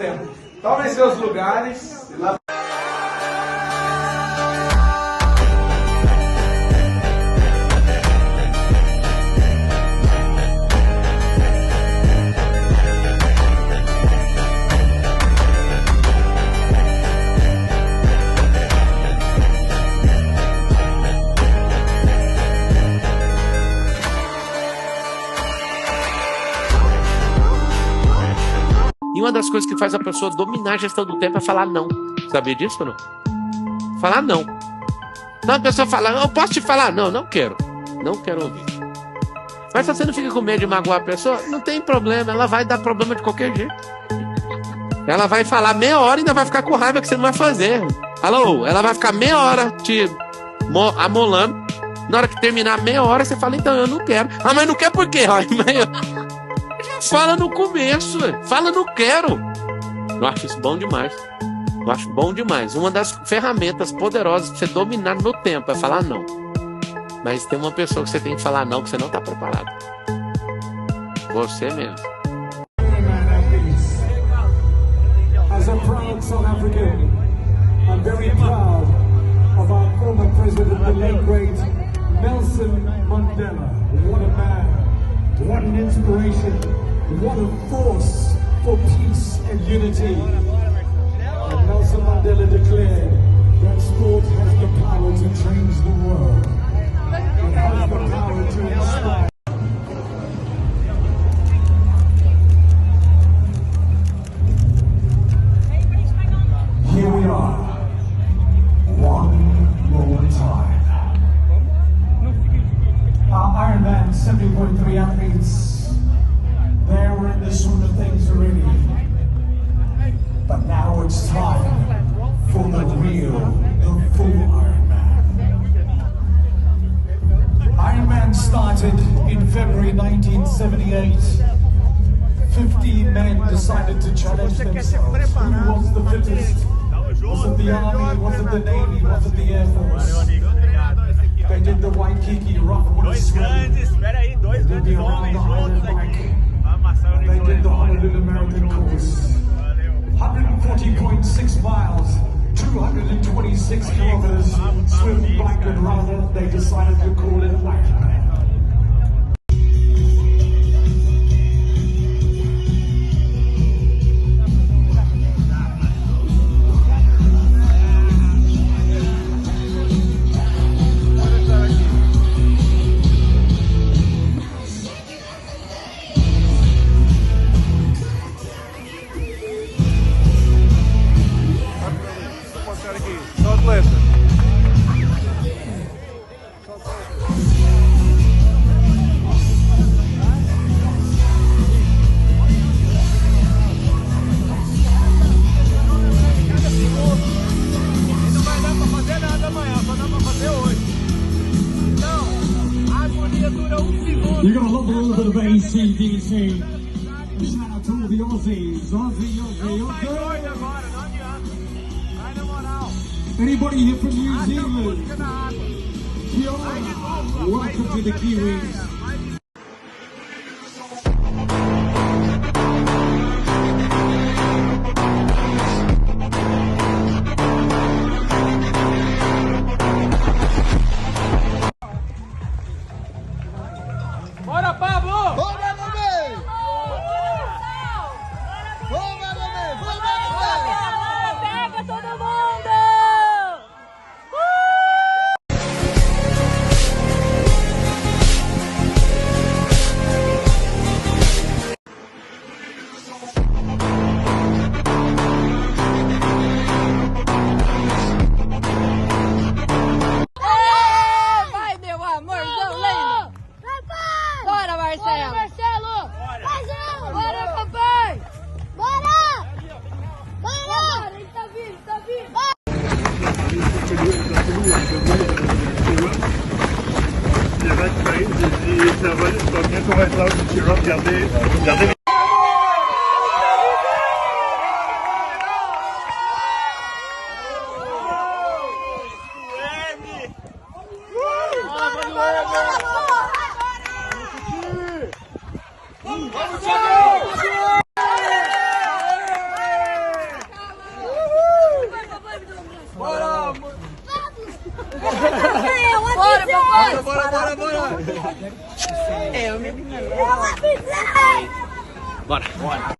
tempo. Tomem seus lugares. E uma das coisas que faz a pessoa dominar a gestão do tempo é falar não. Sabia disso ou não? Falar não. Então a pessoa fala, eu posso te falar? Não, não quero. Não quero ouvir. Mas se você não fica com medo de magoar a pessoa, não tem problema. Ela vai dar problema de qualquer jeito. Ela vai falar meia hora e ainda vai ficar com raiva que você não vai fazer. Alô? Ela vai ficar meia hora te amolando. Na hora que terminar meia hora, você fala, então eu não quero. Ah, mas não quer por quê? Fala no começo, fala não quero. Eu acho isso bom demais. Eu acho bom demais. Uma das ferramentas poderosas para você dominar no tempo é falar não. Mas tem uma pessoa que você tem que falar não, que você não está preparado. Você mesmo. As a proud South African, I'm very proud of our former president, the late great Nelson Mandela. What a man, what an inspiration, what a force for peace and unity. And Nelson Mandela declared that sport has the power to change the world. It has the power to inspire. Here we are, one more time. Our Ironman 70.3 athletes, they were in the swing of things already. But now it's time for the real, the full Ironman. Ironman started in February 1978. 15 men decided to challenge themselves. Who was the fittest? Was it the Army? Was it the Navy? Was it the Air Force? They did the Waikiki rock water swim. They did the around the Highland bike. They did the Honolulu American course. 140.6 miles, 226 kilometers, swim blanket runner. They decided to call it Ironman. You're going to love a little bit of AC/DC. Shout out to all the Aussies. Aussie. Anybody here from New Zealand? Kia ora. Welcome to the Kiwis. Bora, Pablo! Bora, bebê! Bora, bebê! Bora, Pega todo mundo! Bora.